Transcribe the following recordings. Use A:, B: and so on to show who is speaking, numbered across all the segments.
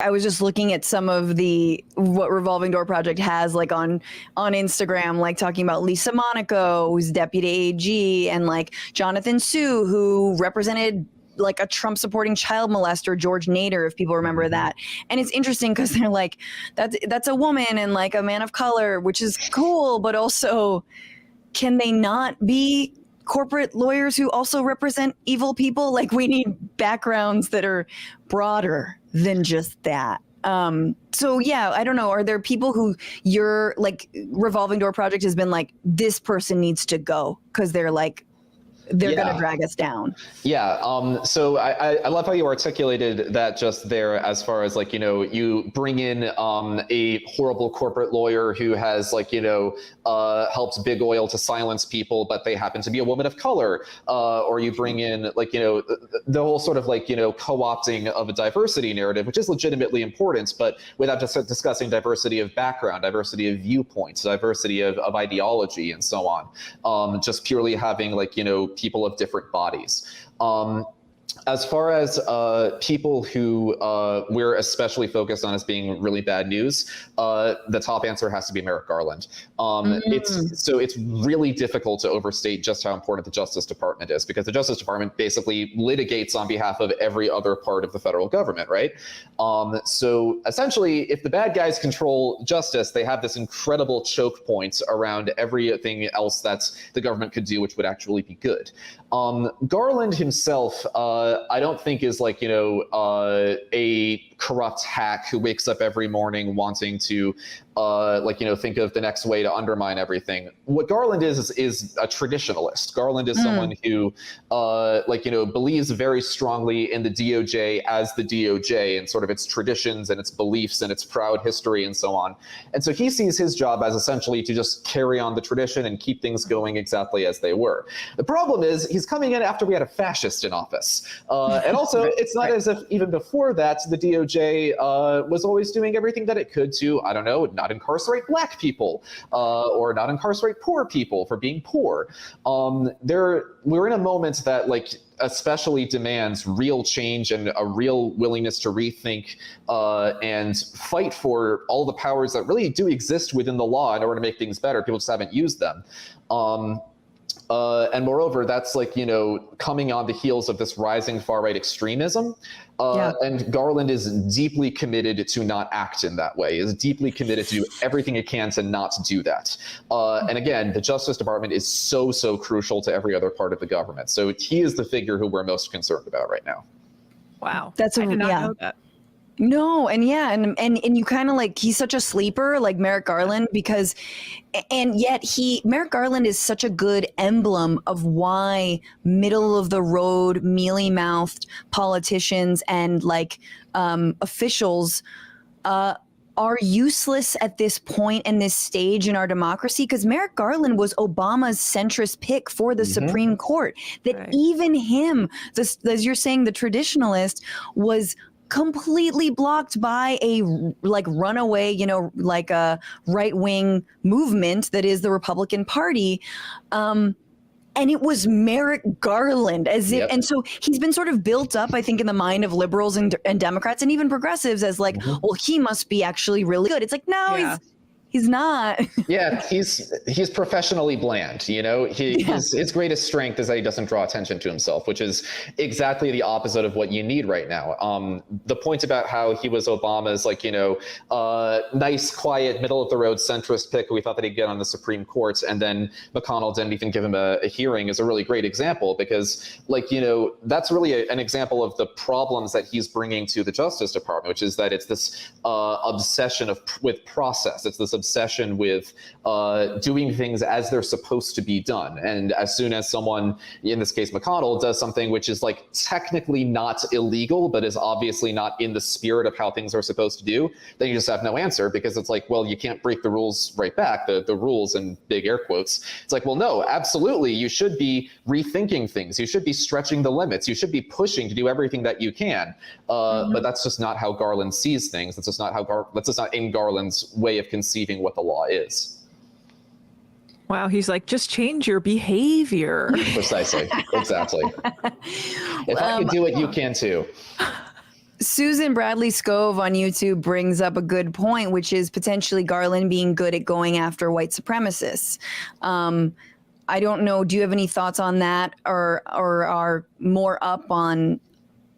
A: I was just looking at some of what Revolving Door Project has like on Instagram, like talking about Lisa Monaco, who's deputy AG, and like Jonathan Sue, who represented like a Trump supporting child molester, George Nader, if people remember that. And it's interesting because they're like, that's a woman and like a man of color, which is cool, but also can they not be corporate lawyers who also represent evil people? Like, we need backgrounds that are broader than just that. So yeah, I don't know. Are there people who you're like, Revolving Door Project has been like, this person needs to go because they're like, they're going to drag us down?
B: Yeah. So I love how you articulated that just there, as far as like, you know, you bring in a horrible corporate lawyer who has like, you know, helped big oil to silence people, but they happen to be a woman of color. Or you bring in like, you know, the whole sort of like, you know, co-opting of a diversity narrative, which is legitimately important, but without just discussing diversity of background, diversity of viewpoints, diversity of ideology, and so on. Just purely having like, you know, people of different bodies. As far as people who we're especially focused on as being really bad news, the top answer has to be Merrick Garland. It's really difficult to overstate just how important the Justice Department is, because the Justice Department basically litigates on behalf of every other part of the federal government, right? So essentially, if the bad guys control justice, they have this incredible choke point around everything else that the government could do, which would actually be good. Garland himself, I don't think is like, you know, a corrupt hack who wakes up every morning wanting to like, you know, think of the next way to undermine everything. What Garland is a traditionalist. Garland is someone who like, you know, believes very strongly in the DOJ as the DOJ and sort of its traditions and its beliefs and its proud history and so on. And so he sees his job as essentially to just carry on the tradition and keep things going exactly as they were. The problem is he's coming in after we had a fascist in office. And also it's not as if even before that, the DOJ was always doing everything that it could to, I don't know, not incarcerate black people or not incarcerate poor people for being poor. We're in a moment that like especially demands real change and a real willingness to rethink and fight for all the powers that really do exist within the law in order to make things better. People just haven't used them. And moreover, that's like, you know, coming on the heels of this rising far-right extremism. And Garland is deeply committed to not act in that way, is deeply committed to do everything it can to not do that. And again, the Justice Department is so crucial to every other part of the government. So he is the figure who we're most concerned about right now.
C: Wow.
A: I did not know that. No, and yeah, and you kind of like, he's such a sleeper, like Merrick Garland, because, and yet Merrick Garland is such a good emblem of why middle of the road, mealy-mouthed politicians and like officials are useless at this point and this stage in our democracy, because Merrick Garland was Obama's centrist pick for the Supreme Court. That even him, as you're saying, the traditionalist, was completely blocked by a like runaway, you know, like a right-wing movement that is the Republican Party. And it was Merrick Garland, as if, and so he's been sort of built up, I think, in the mind of liberals and Democrats and even progressives as like, well, he must be actually really good. It's like, no, he's not.
B: Yeah, he's professionally bland, you know. His greatest strength is that he doesn't draw attention to himself, which is exactly the opposite of what you need right now. The point about how he was Obama's like, you know, nice, quiet, middle of the road centrist pick who we thought that he'd get on the Supreme Court, and then McConnell didn't even give him a hearing, is a really great example, because like, you know, that's really an example of the problems that he's bringing to the Justice Department, which is that it's this obsession with process. It's this obsession with doing things as they're supposed to be done. And as soon as someone, in this case McConnell, does something which is like technically not illegal, but is obviously not in the spirit of how things are supposed to do, then you just have no answer, because it's like, well, you can't break the rules right back, the rules in big air quotes. It's like, well, no, absolutely. You should be rethinking things. You should be stretching the limits. You should be pushing to do everything that you can. But that's just not how Garland sees things. That's just not in Garland's way of conceiving what the law is.
C: Wow, he's like, just change your behavior.
B: Precisely, exactly. If I can do it, you can too.
A: Susan Bradley Scove on YouTube brings up a good point, which is potentially Garland being good at going after white supremacists. I don't know. Do you have any thoughts on that, or are more up on?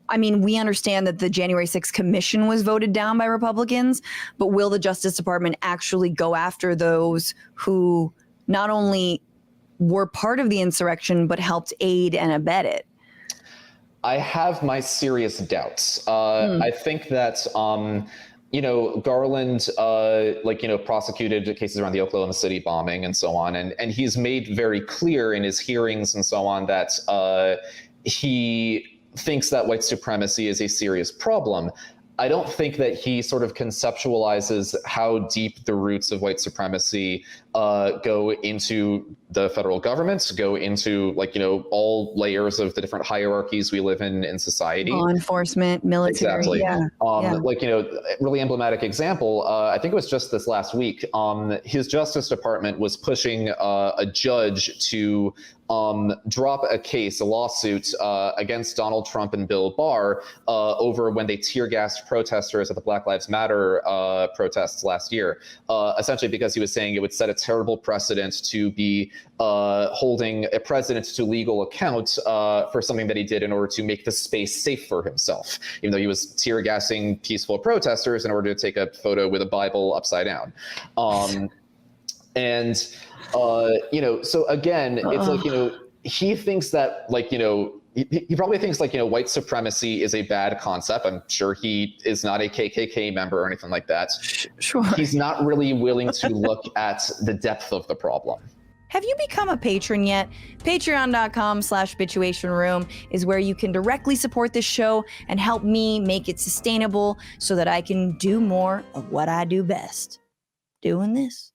A: I mean, we understand that the January 6th commission was voted down by Republicans, but will the Justice Department actually go after those who not only were part of the insurrection, but helped aid and abet it?
B: I have my serious doubts. I think that, Garland, prosecuted cases around the Oklahoma City bombing and so on. And he's made very clear in his hearings and so on that he thinks that white supremacy is a serious problem. I don't think that he sort of conceptualizes how deep the roots of white supremacy go into the federal government, go into all layers of the different hierarchies we live in society.
A: Law enforcement, military.
B: Exactly.
A: Yeah.
B: Really emblematic example. I think it was just this last week. His Justice Department was pushing a judge to drop a lawsuit against Donald Trump and Bill Barr over when they tear gassed protesters at the Black Lives Matter protests last year, essentially because he was saying it would set a terrible precedent to be holding a president to legal account for something that he did in order to make the space safe for himself, even though he was tear gassing peaceful protesters in order to take a photo with a Bible upside down. So again, it's he thinks that he probably thinks white supremacy is a bad concept. I'm sure he is not a KKK member or anything like that.
A: Sure.
B: He's not really willing to look at the depth of the problem.
A: Have you become a patron yet? Patreon.com/Bitchuation Room is where you can directly support this show and help me make it sustainable so that I can do more of what I do best, doing this.